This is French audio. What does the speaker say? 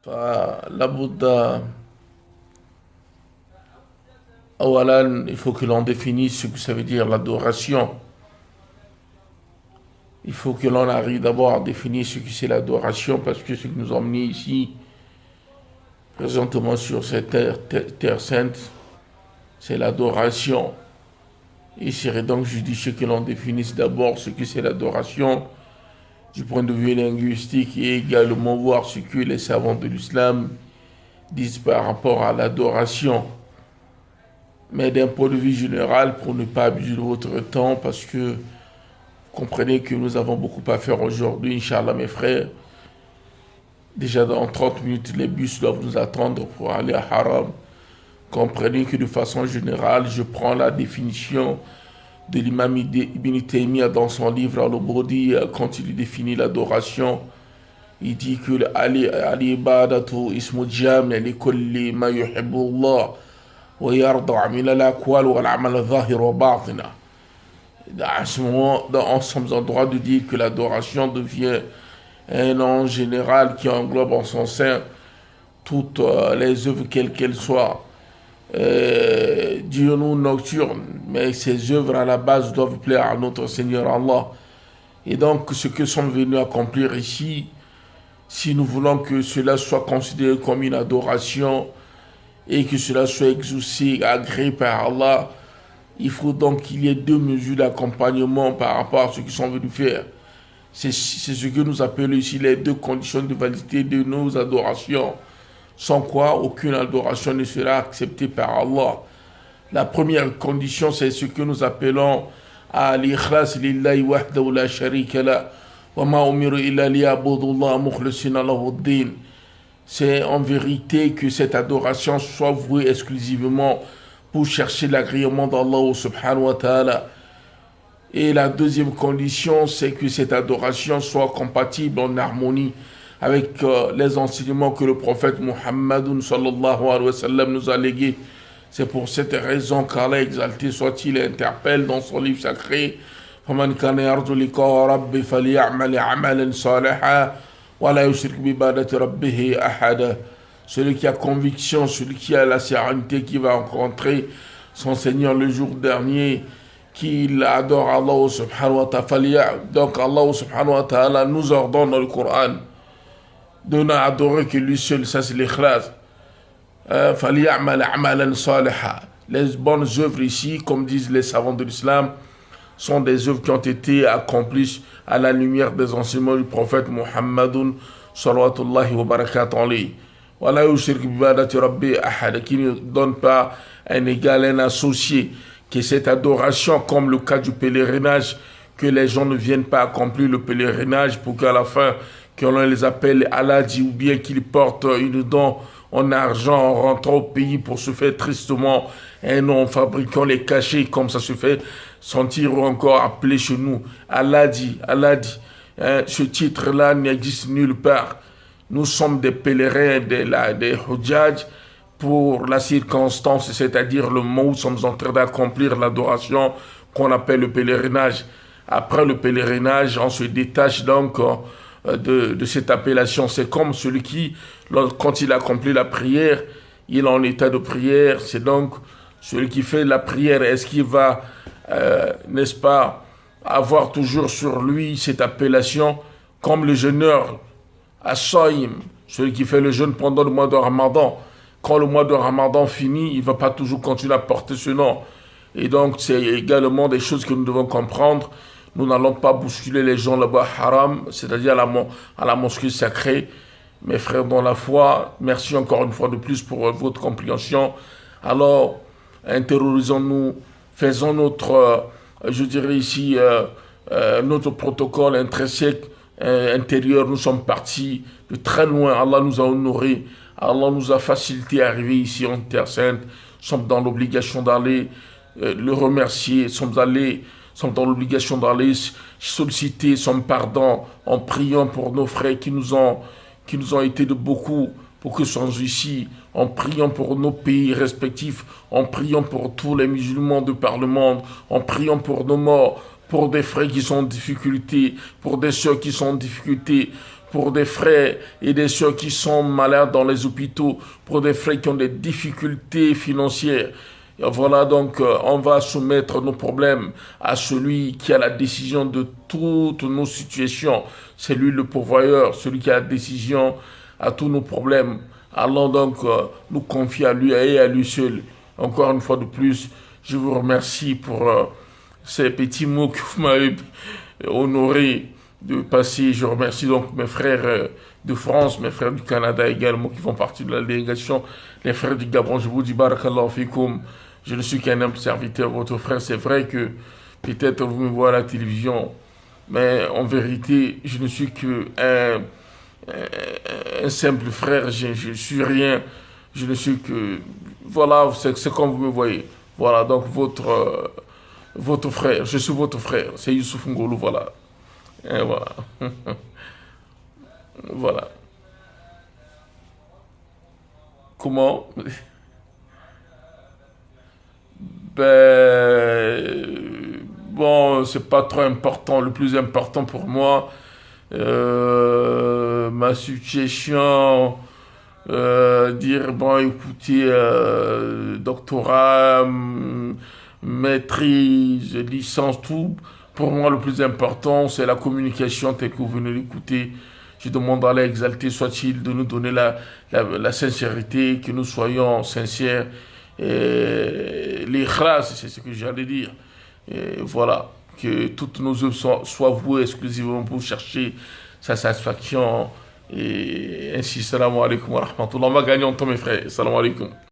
فلا بد أولا il faut que l'on définisse ce que ça veut dire l'adoration. Il faut que l'on arrive d'abord à définir ce que c'est l'adoration parce que ce qui nous a emmenés ici présentement sur cette terre sainte, c'est l'adoration. Il serait donc judicieux que l'on définisse d'abord ce que c'est l'adoration du point de vue linguistique et également voir ce que les savants de l'islam disent par rapport à l'adoration. Mais d'un point de vue général, pour ne pas abuser de votre temps, parce que comprenez que nous avons beaucoup à faire aujourd'hui, Inch'Allah mes frères. Déjà dans 30 minutes, les bus doivent nous attendre pour aller à Haram. Comprenez que de façon générale, je prends la définition de l'imam Ibn Taymiyyah dans son livre Al-Ubudi quand il définit l'adoration. Il dit que al-ibadatu ismu jami' li kulli ma yuhibbu Allah wa yarda min al-aqwal wal amal zahir wa batina. À ce moment, nous sommes en droit de dire que l'adoration devient un nom général qui englobe en son sein toutes les œuvres quelles qu'elles soient. Diurnes nocturnes, mais ces œuvres à la base doivent plaire à notre Seigneur Allah. Et donc, ce que sommes venus accomplir ici, si nous voulons que cela soit considéré comme une adoration et que cela soit exaucé, agréé par Allah, il faut donc qu'il y ait deux mesures d'accompagnement par rapport à ce qu'ils sont venus faire. C'est ce que nous appelons ici les deux conditions de validité de nos adorations, sans quoi aucune adoration ne sera acceptée par Allah. La première condition, c'est ce que nous appelons al-ikhlas lillahi wahdahu la sharika la wa ma umiru illa liya'budullaha mukhlisina lahu ad-din. C'est en vérité que cette adoration soit vouée exclusivement pour chercher l'agrément d'Allah subhanahu wa ta'ala. Et la deuxième condition, c'est que cette adoration soit compatible en harmonie avec les enseignements que le prophète Muhammadun sallallahu alayhi wa sallam nous a légués. C'est pour cette raison qu'Allah exalté soit-il interpelle dans son livre sacré فَمَنْ كَانَ يَرْجُو لِقَاءَ رَبِّهِ فَلْيَعْمَلْ عَمَلًا صَالِحًا وَلَا يُشْرِكْ بِعِبَادَةِ رَبِّهِ أَحَدًا. Celui qui a conviction, celui qui a la sérénité, qui va rencontrer son Seigneur le jour dernier, qu'il adore Allah subhanahu wa ta'ala. Donc Allah subhanahu wa ta'ala nous ordonne dans le Coran de n'adorer que lui seul, ça c'est l'ikhlas. فَلْيَعْمَلْ عَمَلًا صَالِحًا. Les bonnes œuvres ici, comme disent les savants de l'islam, sont des œuvres qui ont été accomplies à la lumière des enseignements du prophète Muhammadun sallallahu wa barakatuh alayhi. Wala yushrik bi ibadati rabbi ahad, qui ne donne pas un égal, un associé, que cette adoration, comme le cas du pèlerinage, que les gens ne viennent pas accomplir le pèlerinage pour qu'à la fin, qu'on les appelle Aladi, ou bien qu'ils portent une don en argent en rentrant au pays pour se faire tristement un nom en fabriquant les cachets, comme ça se fait sentir encore appelé chez nous Aladi, Aladi. Ce titre-là n'existe nulle part. Nous sommes des pèlerins, des hujjaj pour la circonstance, c'est-à-dire le moment où nous sommes en train d'accomplir l'adoration qu'on appelle le pèlerinage. Après le pèlerinage, on se détache donc de cette appellation. C'est comme celui qui, quand il accomplit la prière, il est en état de prière. C'est donc celui qui fait la prière. Est-ce qu'il va, n'est-ce pas, avoir toujours sur lui cette appellation comme le jeûneur As-Saïm, celui qui fait le jeûne pendant le mois de Ramadan. Quand le mois de Ramadan finit, il ne va pas toujours continuer à porter ce nom. Et donc, c'est également des choses que nous devons comprendre. Nous n'allons pas bousculer les gens là-bas haram, c'est-à-dire à la mosquée sacrée. Mes frères dans la foi, merci encore une fois de plus pour votre compréhension. Alors, intériorisons-nous, faisons notre, je dirais ici, notre protocole intrinsèque intérieur. Nous sommes partis de très loin. Allah nous a honorés. Allah nous a facilité à arriver ici en Terre Sainte. Nous sommes dans l'obligation d'aller le remercier. Nous sommes dans l'obligation d'aller solliciter son pardon en priant pour nos frères qui nous ont été de beaucoup pour que soient ici, en priant pour nos pays respectifs, en priant pour tous les musulmans de par le monde, en priant pour nos morts, pour des frères qui sont en difficulté, pour des sœurs qui sont en difficulté, pour des frères et des sœurs qui sont malades dans les hôpitaux, pour des frères qui ont des difficultés financières. Et voilà donc, on va soumettre nos problèmes à celui qui a la décision de toutes nos situations. C'est lui le pourvoyeur, celui qui a la décision à tous nos problèmes. Allons donc nous confier à lui et à lui seul. Encore une fois de plus, je vous remercie pour ces petits mots que vous m'avez honoré de passer. Je remercie donc mes frères de France, mes frères du Canada également qui font partie de la délégation, les frères du Gabon. Je vous dis barakallahu fikoum. Je ne suis qu'un humble serviteur, votre frère. C'est vrai que peut-être vous me voyez à la télévision, mais en vérité, je ne suis qu'un un simple frère. Je suis rien. Je ne suis que... Voilà, c'est comme vous me voyez. Voilà, donc votre frère. Je suis votre frère. C'est Youssouf Ngolo, voilà. Et voilà. Voilà. Comment? Bon, c'est pas trop important. Le plus important pour moi, ma situation, dire, bon, écoutez, doctorat, maîtrise, licence, tout. Pour moi, le plus important, c'est la communication telle que vous venez d'écouter. Je demande à Allah exalté soit-il de nous donner la sincérité, que nous soyons sincères. L'ikhlas, c'est ce que j'allais dire. Et voilà, que toutes nos œuvres soient vouées exclusivement pour chercher sa satisfaction. Et ainsi, salam alaikum wa rahmatullah. On va gagner en temps, mes frères. Salam alaikum.